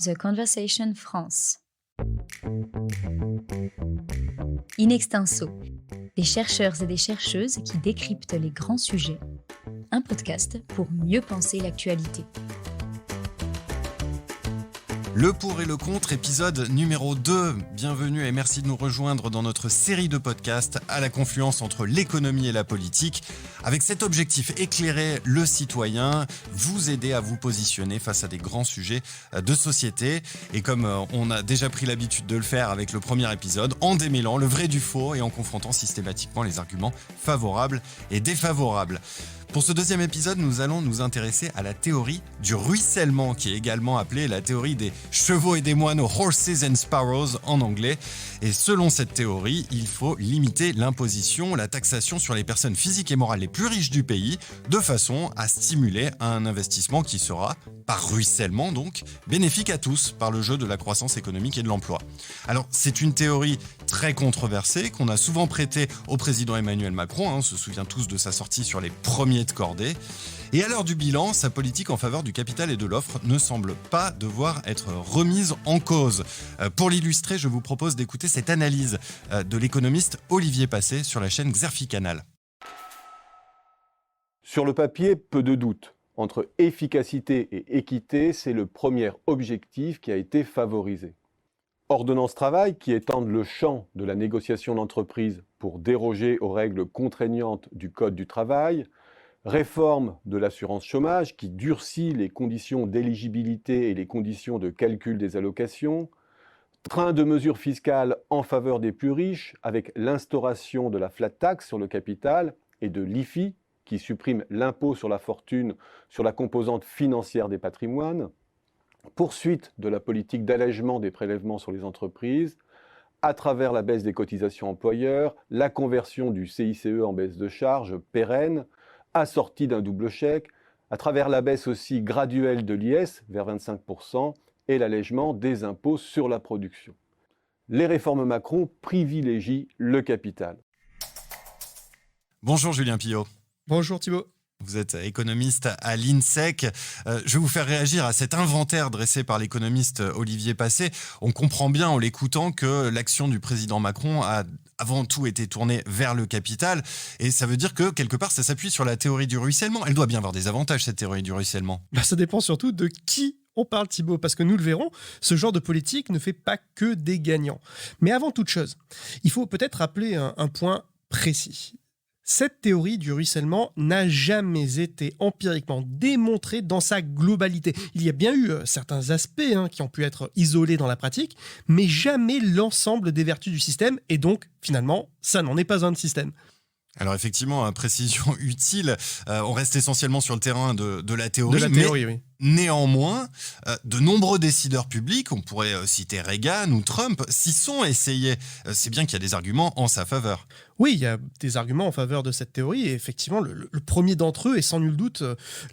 The Conversation France. In extenso, des chercheurs et des chercheuses qui décryptent les grands sujets. Un podcast pour mieux penser l'actualité. Le pour et le contre, épisode numéro 2. Bienvenue et merci de nous rejoindre dans notre série de podcasts à la confluence entre l'économie et la politique. Avec cet objectif, éclairer le citoyen, vous aider à vous positionner face à des grands sujets de société. Et comme on a déjà pris l'habitude de le faire avec le premier épisode, en démêlant le vrai du faux et en confrontant systématiquement les arguments favorables et défavorables. Pour ce deuxième épisode, nous allons nous intéresser à la théorie du ruissellement, qui est également appelée la théorie des chevaux et des moines, horses and sparrows en anglais. Et selon cette théorie, il faut limiter l'imposition, la taxation sur les personnes physiques et morales les plus riches du pays, de façon à stimuler un investissement qui sera, par ruissellement donc, bénéfique à tous par le jeu de la croissance économique et de l'emploi. Alors, c'est une théorie très controversée qu'on a souvent prêtée au président Emmanuel Macron, on se souvient tous de sa sortie sur les premiers de cordée. Et à l'heure du bilan, sa politique en faveur du capital et de l'offre ne semble pas devoir être remise en cause. Pour l'illustrer, je vous propose d'écouter cette analyse de l'économiste Olivier Passé sur la chaîne Xerfi Canal. Sur le papier, peu de doute. Entre efficacité et équité, c'est le premier objectif qui a été favorisé. Ordonnance travail qui étendent le champ de la négociation d'entreprise pour déroger aux règles contraignantes du Code du travail, réforme de l'assurance chômage qui durcit les conditions d'éligibilité et les conditions de calcul des allocations, train de mesures fiscales en faveur des plus riches avec l'instauration de la flat tax sur le capital et de l'IFI qui supprime l'impôt sur la fortune sur la composante financière des patrimoines, poursuite de la politique d'allègement des prélèvements sur les entreprises, à travers la baisse des cotisations employeurs, la conversion du CICE en baisse de charges pérenne, assortie d'un double chèque, à travers la baisse aussi graduelle de l'IS vers 25% et l'allègement des impôts sur la production. Les réformes Macron privilégient le capital. Bonjour Julien Pillot. Bonjour Thibaut. Vous êtes économiste à l'INSEC. Je vais vous faire réagir à cet inventaire dressé par l'économiste Olivier Passé. On comprend bien en l'écoutant que l'action du président Macron a avant tout été tournée vers le capital. Et ça veut dire que quelque part, ça s'appuie sur la théorie du ruissellement. Elle doit bien avoir des avantages, cette théorie du ruissellement. Ça dépend surtout de qui on parle, Thibaut, parce que nous le verrons, ce genre de politique ne fait pas que des gagnants. Mais avant toute chose, il faut peut-être rappeler un point précis. Cette théorie du ruissellement n'a jamais été empiriquement démontrée dans sa globalité. Il y a bien eu certains aspects qui ont pu être isolés dans la pratique, mais jamais l'ensemble des vertus du système, et donc, finalement, ça n'en est pas un de système. Alors effectivement, précision utile, on reste essentiellement sur le terrain de la théorie. De la théorie, oui. Néanmoins, de nombreux décideurs publics, on pourrait citer Reagan ou Trump, s'y sont essayés. C'est bien qu'il y a des arguments en sa faveur. Oui, il y a des arguments en faveur de cette théorie et effectivement, le premier d'entre eux est sans nul doute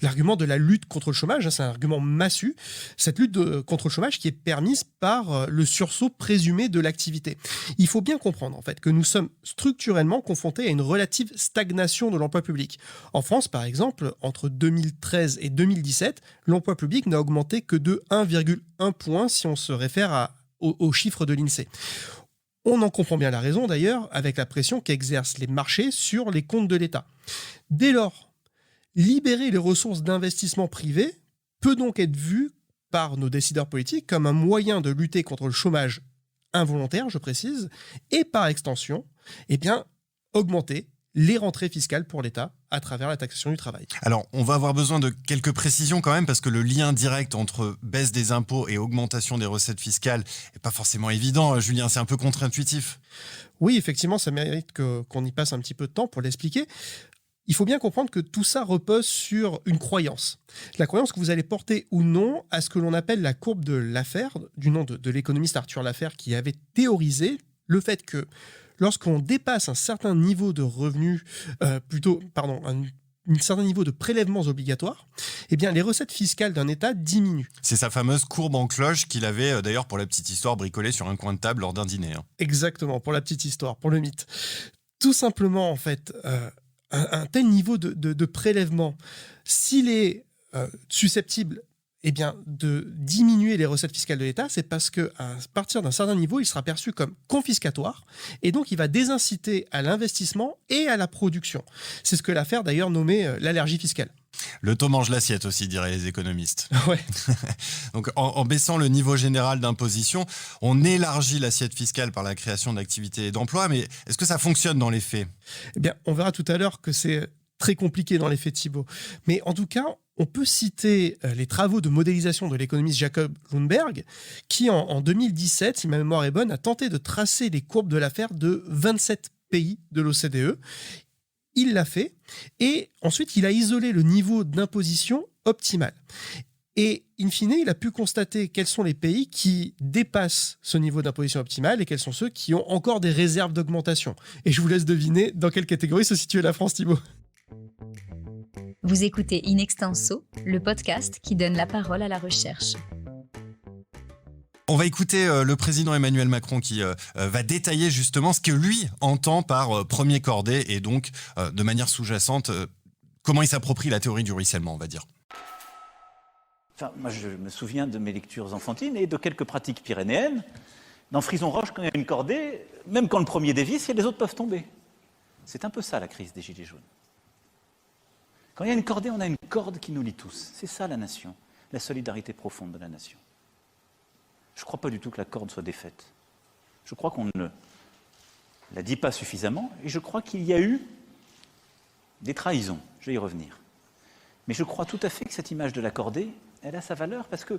l'argument de la lutte contre le chômage. C'est un argument massu. Cette lutte contre le chômage qui est permise par le sursaut présumé de l'activité. Il faut bien comprendre en fait que nous sommes structurellement confrontés à une relative stagnation de l'emploi public. En France, par exemple, entre 2013 et 2017, l'emploi public n'a augmenté que de 1,1 point si on se réfère aux chiffres de l'INSEE. On en comprend bien la raison d'ailleurs avec la pression qu'exercent les marchés sur les comptes de l'État. Dès lors, libérer les ressources d'investissement privées peut donc être vu par nos décideurs politiques comme un moyen de lutter contre le chômage involontaire, je précise, et par extension, augmenter les rentrées fiscales pour l'État à travers la taxation du travail. Alors, on va avoir besoin de quelques précisions quand même, parce que le lien direct entre baisse des impôts et augmentation des recettes fiscales n'est pas forcément évident. Julien, c'est un peu contre-intuitif. Oui, effectivement, ça mérite qu'on y passe un petit peu de temps pour l'expliquer. Il faut bien comprendre que tout ça repose sur une croyance. La croyance que vous allez porter ou non à ce que l'on appelle la courbe de Laffer, du nom de l'économiste Arthur Laffer, qui avait théorisé le fait que lorsqu'on dépasse un certain niveau de revenus, un certain niveau de prélèvements obligatoires, les recettes fiscales d'un État diminuent. C'est sa fameuse courbe en cloche qu'il avait d'ailleurs, pour la petite histoire, bricolée sur un coin de table lors d'un dîner. Exactement, pour la petite histoire, pour le mythe. Tout simplement, en fait, un tel niveau de prélèvement, s'il est susceptible de diminuer les recettes fiscales de l'État, c'est parce qu'à partir d'un certain niveau, il sera perçu comme confiscatoire et donc il va désinciter à l'investissement et à la production. C'est ce que l'affaire d'ailleurs nommée l'allergie fiscale. Le taux mange l'assiette aussi, diraient les économistes. Ouais. Donc en baissant le niveau général d'imposition, on élargit l'assiette fiscale par la création d'activités et d'emplois, mais est-ce que ça fonctionne dans les faits ? Eh bien, on verra tout à l'heure que c'est très compliqué dans les faits, Thibault. Mais en tout cas, on peut citer les travaux de modélisation de l'économiste Jacob Lundberg, qui en 2017, si ma mémoire est bonne, a tenté de tracer les courbes de l'affaire de 27 pays de l'OCDE. Il l'a fait, et ensuite il a isolé le niveau d'imposition optimal. Et in fine, il a pu constater quels sont les pays qui dépassent ce niveau d'imposition optimal et quels sont ceux qui ont encore des réserves d'augmentation. Et je vous laisse deviner dans quelle catégorie se situe la France, Thibault. Vous écoutez In Extenso, le podcast qui donne la parole à la recherche. On va écouter le président Emmanuel Macron qui va détailler justement ce que lui entend par premier cordée et donc de manière sous-jacente, comment il s'approprie la théorie du ruissellement, on va dire. Enfin, moi, je me souviens de mes lectures enfantines et de quelques pratiques pyrénéennes. Dans Frison-Roche, quand il y a une cordée, même quand le premier dévisse, les autres peuvent tomber. C'est un peu ça la crise des Gilets jaunes. Quand il y a une cordée, on a une corde qui nous lie tous. C'est ça la nation, la solidarité profonde de la nation. Je ne crois pas du tout que la corde soit défaite. Je crois qu'on ne la dit pas suffisamment et je crois qu'il y a eu des trahisons. Je vais y revenir. Mais je crois tout à fait que cette image de la cordée, elle a sa valeur parce que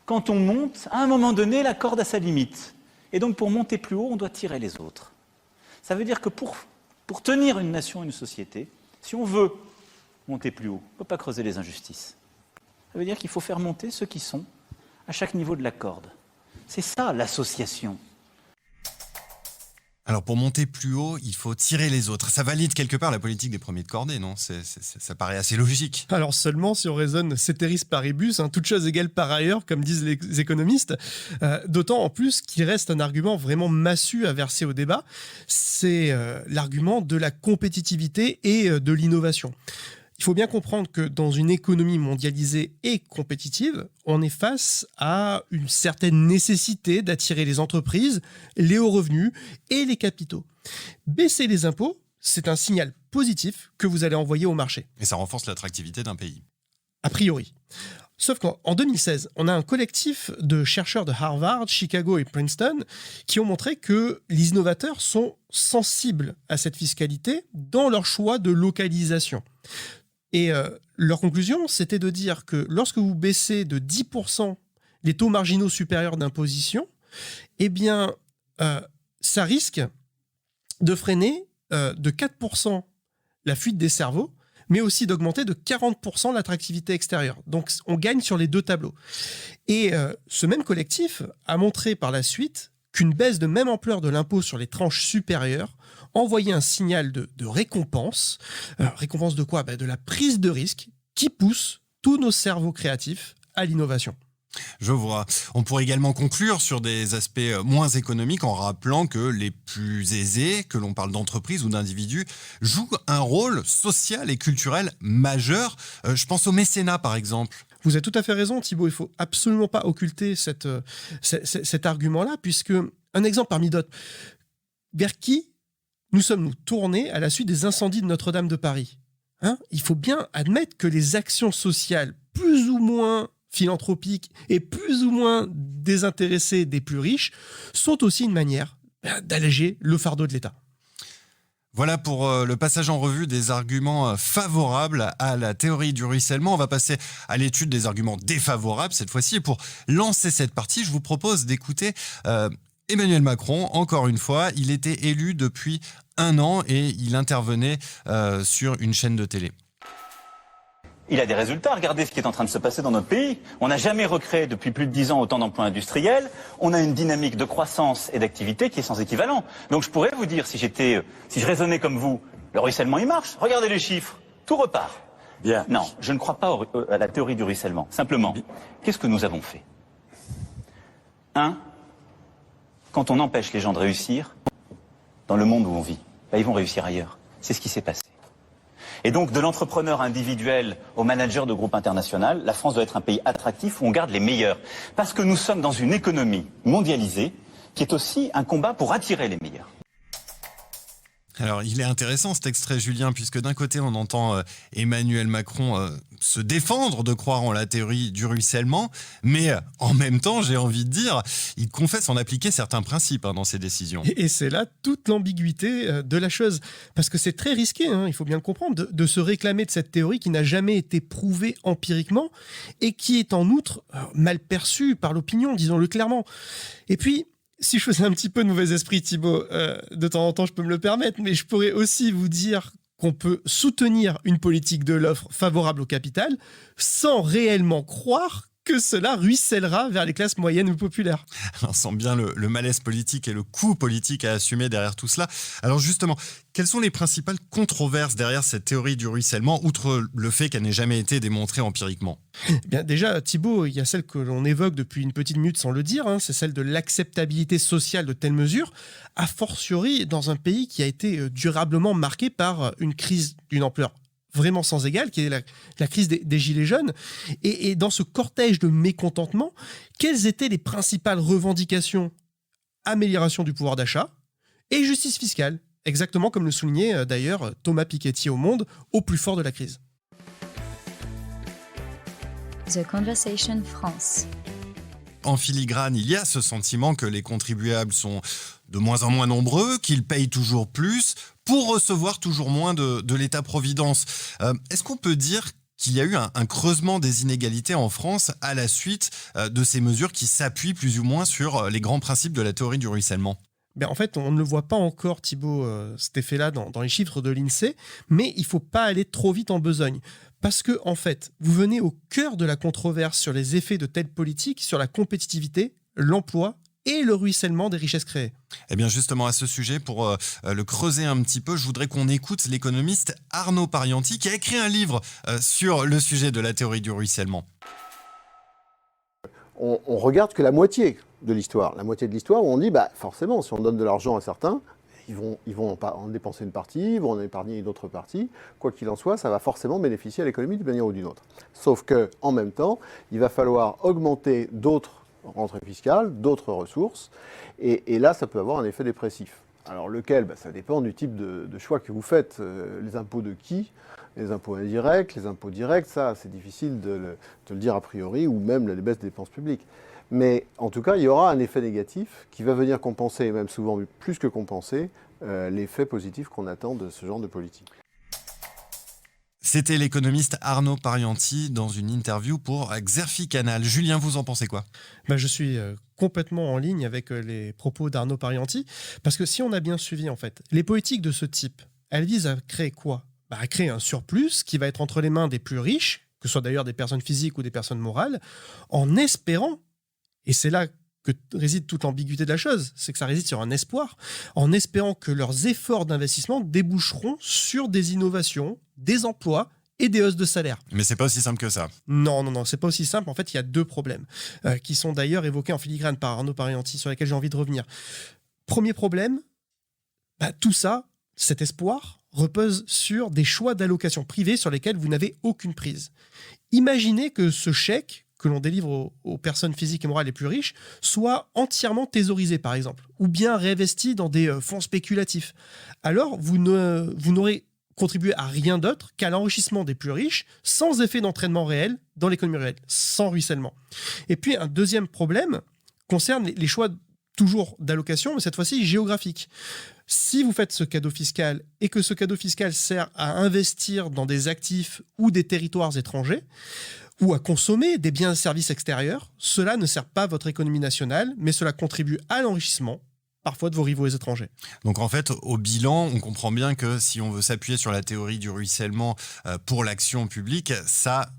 quand on monte, à un moment donné, la corde a sa limite. Et donc pour monter plus haut, on doit tirer les autres. Ça veut dire que pour tenir une nation, une société, si on veut monter plus haut, on ne peut pas creuser les injustices. Ça veut dire qu'il faut faire monter ceux qui sont à chaque niveau de la corde. C'est ça l'association. Alors pour monter plus haut, il faut tirer les autres. Ça valide quelque part la politique des premiers de cordée, non ? Ça paraît assez logique. Alors seulement si on raisonne ceteris paribus, toute chose égale par ailleurs, comme disent les économistes, d'autant en plus qu'il reste un argument vraiment massu à verser au débat, c'est l'argument de la compétitivité et de l'innovation. Il faut bien comprendre que dans une économie mondialisée et compétitive, on est face à une certaine nécessité d'attirer les entreprises, les hauts revenus et les capitaux. Baisser les impôts, c'est un signal positif que vous allez envoyer au marché. Et ça renforce l'attractivité d'un pays. A priori. Sauf qu'en 2016, on a un collectif de chercheurs de Harvard, Chicago et Princeton qui ont montré que les innovateurs sont sensibles à cette fiscalité dans leur choix de localisation. Et leur conclusion, c'était de dire que lorsque vous baissez de 10% les taux marginaux supérieurs d'imposition, eh bien, ça risque de freiner de 4% la fuite des cerveaux, mais aussi d'augmenter de 40% l'attractivité extérieure. Donc, on gagne sur les deux tableaux. Et ce même collectif a montré par la suite qu'une baisse de même ampleur de l'impôt sur les tranches supérieures envoyait un signal de récompense. Récompense de quoi ? De la prise de risque qui pousse tous nos cerveaux créatifs à l'innovation. Je vois. On pourrait également conclure sur des aspects moins économiques en rappelant que les plus aisés, que l'on parle d'entreprises ou d'individus, jouent un rôle social et culturel majeur. Je pense au mécénat, par exemple. Vous avez tout à fait raison, Thibault. Il ne faut absolument pas occulter cet argument-là, puisque, un exemple parmi d'autres, vers qui nous sommes-nous tournés à la suite des incendies de Notre-Dame de Paris ? Il faut bien admettre que les actions sociales plus ou moins philanthropiques et plus ou moins désintéressées des plus riches sont aussi une manière d'alléger le fardeau de l'État. Voilà pour le passage en revue des arguments favorables à la théorie du ruissellement. On va passer à l'étude des arguments défavorables cette fois-ci. Et pour lancer cette partie, je vous propose d'écouter Emmanuel Macron. Encore une fois, il était élu depuis 1 an et il intervenait sur une chaîne de télé. Il a des résultats. Regardez ce qui est en train de se passer dans notre pays. On n'a jamais recréé depuis plus de 10 ans autant d'emplois industriels. On a une dynamique de croissance et d'activité qui est sans équivalent. Donc je pourrais vous dire, si je raisonnais comme vous, le ruissellement il marche. Regardez les chiffres. Tout repart. Bien. Non, je ne crois pas à la théorie du ruissellement. Simplement, qu'est-ce que nous avons fait ? Quand on empêche les gens de réussir dans le monde où on vit, ils vont réussir ailleurs. C'est ce qui s'est passé. Et donc, de l'entrepreneur individuel au manager de groupe international, la France doit être un pays attractif où on garde les meilleurs. Parce que nous sommes dans une économie mondialisée qui est aussi un combat pour attirer les meilleurs. Alors, il est intéressant cet extrait, Julien, puisque d'un côté, on entend Emmanuel Macron se défendre de croire en la théorie du ruissellement, mais en même temps, j'ai envie de dire, il confesse en appliquer certains principes dans ses décisions. Et c'est là toute l'ambiguïté de la chose. Parce que c'est très risqué, il faut bien le comprendre, de se réclamer de cette théorie qui n'a jamais été prouvée empiriquement et qui est en outre mal perçue par l'opinion, disons-le clairement. Et puis, si je faisais un petit peu de mauvais esprit, Thibaut, de temps en temps, je peux me le permettre, mais je pourrais aussi vous dire qu'on peut soutenir une politique de l'offre favorable au capital sans réellement croire que cela ruissellera vers les classes moyennes ou populaires. On sent bien le malaise politique et le coût politique à assumer derrière tout cela. Alors justement, quelles sont les principales controverses derrière cette théorie du ruissellement, outre le fait qu'elle n'ait jamais été démontrée empiriquement ? Bien, déjà, Thibaut, il y a celle que l'on évoque depuis une petite minute sans le dire, c'est celle de l'acceptabilité sociale de telles mesures, a fortiori dans un pays qui a été durablement marqué par une crise d'une ampleur vraiment sans égal, qui est la crise des Gilets jaunes. Et dans ce cortège de mécontentement, quelles étaient les principales revendications ? Amélioration du pouvoir d'achat et justice fiscale, exactement comme le soulignait d'ailleurs Thomas Piketty au Monde, au plus fort de la crise. The Conversation France. En filigrane, il y a ce sentiment que les contribuables sont de moins en moins nombreux, qu'ils payent toujours plus pour recevoir toujours moins de l'État-providence. Est-ce qu'on peut dire qu'il y a eu un creusement des inégalités en France à la suite de ces mesures qui s'appuient plus ou moins sur les grands principes de la théorie du ruissellement ? En fait, on ne le voit pas encore, Thibaut, cet effet-là dans les chiffres de l'INSEE, mais il ne faut pas aller trop vite en besogne. Parce que, en fait, vous venez au cœur de la controverse sur les effets de telles politiques sur la compétitivité, l'emploi et le ruissellement des richesses créées. Eh bien justement à ce sujet, pour le creuser un petit peu, je voudrais qu'on écoute l'économiste Arnaud Parianti qui a écrit un livre sur le sujet de la théorie du ruissellement. On regarde que la moitié de l'histoire. La moitié de l'histoire où on dit, forcément, si on donne de l'argent à certains, ils vont en dépenser une partie, ils vont en épargner une autre partie. Quoi qu'il en soit, ça va forcément bénéficier à l'économie d'une manière ou d'une autre. Sauf qu'en même temps, il va falloir augmenter d'autres rentrées fiscales, d'autres ressources, et là, ça peut avoir un effet dépressif. Alors lequel ? Ça dépend du type de choix que vous faites. Les impôts de qui ? Les impôts indirects, les impôts directs, ça, c'est difficile de le dire a priori, ou même les baisses des dépenses publiques. Mais en tout cas, il y aura un effet négatif qui va venir compenser, et même souvent plus que compenser, l'effet positif qu'on attend de ce genre de politique. C'était l'économiste Arnaud Parianti dans une interview pour Xerfi Canal. Julien, vous en pensez quoi ? Je suis complètement en ligne avec les propos d'Arnaud Parianti, parce que si on a bien suivi, en fait, les politiques de ce type, elles visent à créer quoi ? À créer un surplus qui va être entre les mains des plus riches, que ce soit d'ailleurs des personnes physiques ou des personnes morales, en espérant, et c'est là que réside toute l'ambiguïté de la chose, c'est que ça réside sur un espoir, en espérant que leurs efforts d'investissement déboucheront sur des innovations, des emplois et des hausses de salaire. Mais c'est pas aussi simple que ça. Non, c'est pas aussi simple. En fait, il y a deux problèmes qui sont d'ailleurs évoqués en filigrane par Arnaud Parianti, sur lesquels j'ai envie de revenir. Premier problème, tout ça, cet espoir, repose sur des choix d'allocation privée sur lesquels vous n'avez aucune prise. Imaginez que ce chèque que l'on délivre aux personnes physiques et morales les plus riches soit entièrement thésaurisé, par exemple, ou bien réinvesti dans des fonds spéculatifs. Alors, vous n'aurez contribué à rien d'autre qu'à l'enrichissement des plus riches, sans effet d'entraînement réel dans l'économie réelle, sans ruissellement. Et puis, un deuxième problème concerne les choix toujours d'allocation, mais cette fois-ci géographique. Si vous faites ce cadeau fiscal et que ce cadeau fiscal sert à investir dans des actifs ou des territoires étrangers, ou à consommer des biens et services extérieurs, cela ne sert pas votre économie nationale, mais cela contribue à l'enrichissement, parfois de vos rivaux étrangers. Donc en fait, au bilan, on comprend bien que si on veut s'appuyer sur la théorie du ruissellement pour l'action publique, ça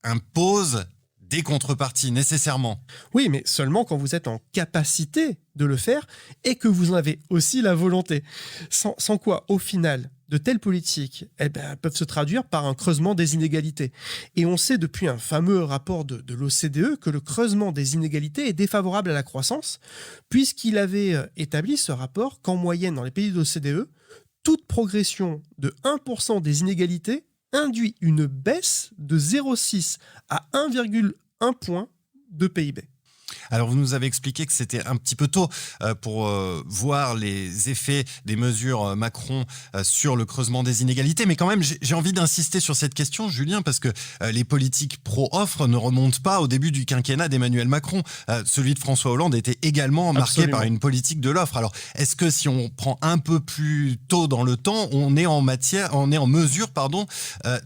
impose des contreparties, nécessairement. Oui, mais seulement quand vous êtes en capacité de le faire et que vous en avez aussi la volonté. Sans quoi, au final, de telles politiques peuvent se traduire par un creusement des inégalités. Et on sait depuis un fameux rapport de l'OCDE que le creusement des inégalités est défavorable à la croissance, puisqu'il avait établi ce rapport qu'en moyenne, dans les pays de l'OCDE, toute progression de 1% des inégalités induit une baisse de 0,6 à 1,1 point de PIB. Alors, vous nous avez expliqué que c'était un petit peu tôt pour voir les effets des mesures Macron sur le creusement des inégalités. Mais quand même, j'ai envie d'insister sur cette question, Julien, parce que les politiques pro-offre ne remontent pas au début du quinquennat d'Emmanuel Macron. Celui de François Hollande était également marqué par une politique de l'offre. Alors, est-ce que si on prend un peu plus tôt dans le temps, on est en mesure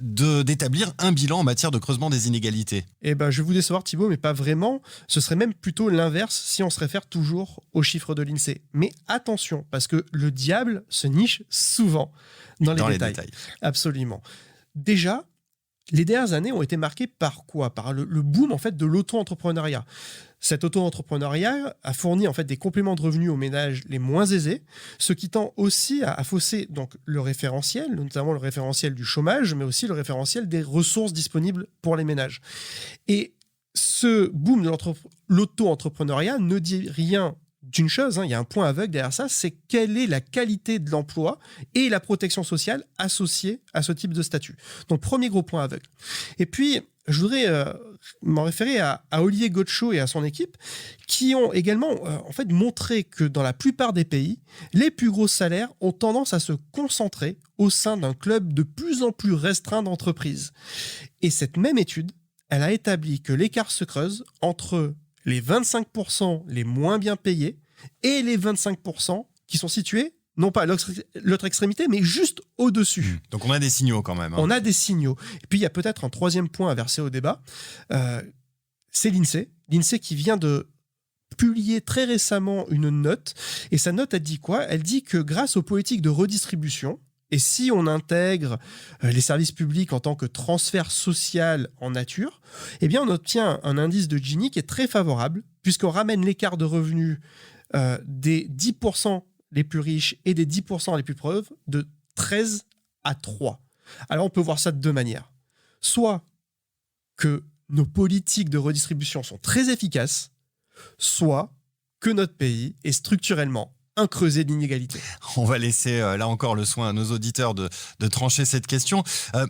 d'établir un bilan en matière de creusement des inégalités? Eh ben, je vais vous décevoir, Thibaut, mais pas vraiment. Ce serait même plutôt l'inverse si on se réfère toujours aux chiffres de l'INSEE. Mais attention, parce que le diable se niche souvent dans les détails. Absolument. Déjà, les dernières années ont été marquées par quoi? Par le boom en fait de l'auto-entrepreneuriat. Cet auto-entrepreneuriat a fourni en fait des compléments de revenus aux ménages les moins aisés, ce qui tend aussi à fausser donc le référentiel, notamment le référentiel du chômage, mais aussi le référentiel des ressources disponibles pour les ménages. Et ce boom de l'auto-entrepreneuriat ne dit rien d'une chose, il y a un point aveugle derrière ça, c'est quelle est la qualité de l'emploi et la protection sociale associée à ce type de statut. Donc, premier gros point aveugle. Et puis, je voudrais m'en référer à Olivier Gaucho et à son équipe, qui ont également montré que dans la plupart des pays, les plus gros salaires ont tendance à se concentrer au sein d'un club de plus en plus restreint d'entreprises. Et cette même étude, elle a établi que l'écart se creuse entre les 25% les moins bien payés et les 25% qui sont situés, non pas à l'autre extrémité, mais juste au-dessus. Donc on a des signaux quand même. On a des signaux. Et puis il y a peut-être un troisième point à verser au débat. C'est l'INSEE. L'INSEE qui vient de publier très récemment une note. Et sa note, elle dit quoi? Elle dit que grâce aux politiques de redistribution, et si on intègre les services publics en tant que transfert social en nature, eh bien on obtient un indice de Gini qui est très favorable, puisqu'on ramène l'écart de revenus des 10% les plus riches et des 10% les plus pauvres de 13 à 3. Alors on peut voir ça de deux manières. Soit que nos politiques de redistribution sont très efficaces, soit que notre pays est structurellement un creuset d'inégalité. On va laisser là encore le soin à nos auditeurs de trancher cette question.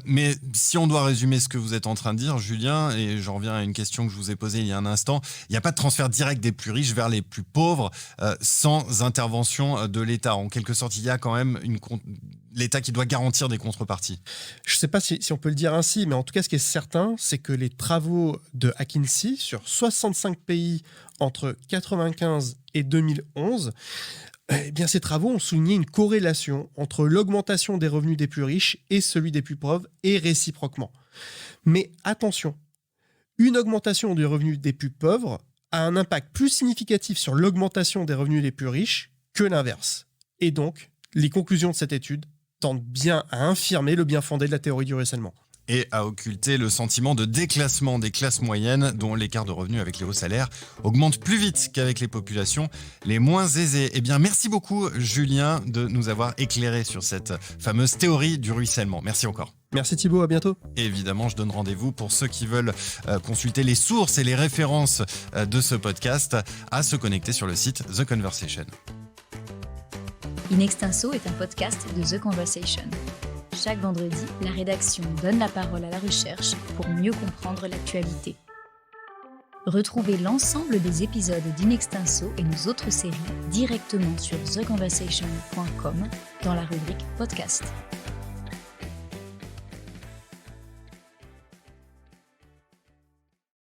Mais si on doit résumer ce que vous êtes en train de dire, Julien, et j'en reviens à une question que je vous ai posée il y a un instant, il n'y a pas de transfert direct des plus riches vers les plus pauvres sans intervention de l'État. En quelque sorte, il y a quand même l'État qui doit garantir des contreparties. Je ne sais pas si on peut le dire ainsi, mais en tout cas, ce qui est certain, c'est que les travaux de McKinsey sur 65 pays entre 1995 et 2011, eh bien, ces travaux ont souligné une corrélation entre l'augmentation des revenus des plus riches et celui des plus pauvres, et réciproquement. Mais attention, une augmentation des revenus des plus pauvres a un impact plus significatif sur l'augmentation des revenus des plus riches que l'inverse. Et donc, les conclusions de cette étude tendent bien à infirmer le bien fondé de la théorie du ruissellement. Et à occulter le sentiment de déclassement des classes moyennes dont l'écart de revenus avec les hauts salaires augmente plus vite qu'avec les populations les moins aisées. Eh bien, merci beaucoup, Julien, de nous avoir éclairé sur cette fameuse théorie du ruissellement. Merci encore. Merci Thibaut, à bientôt. Et évidemment, je donne rendez-vous pour ceux qui veulent consulter les sources et les références de ce podcast à se connecter sur le site The Conversation. In Extenso est un podcast de The Conversation. Chaque vendredi, la rédaction donne la parole à la recherche pour mieux comprendre l'actualité. Retrouvez l'ensemble des épisodes d'In Extenso et nos autres séries directement sur theconversation.com dans la rubrique podcast.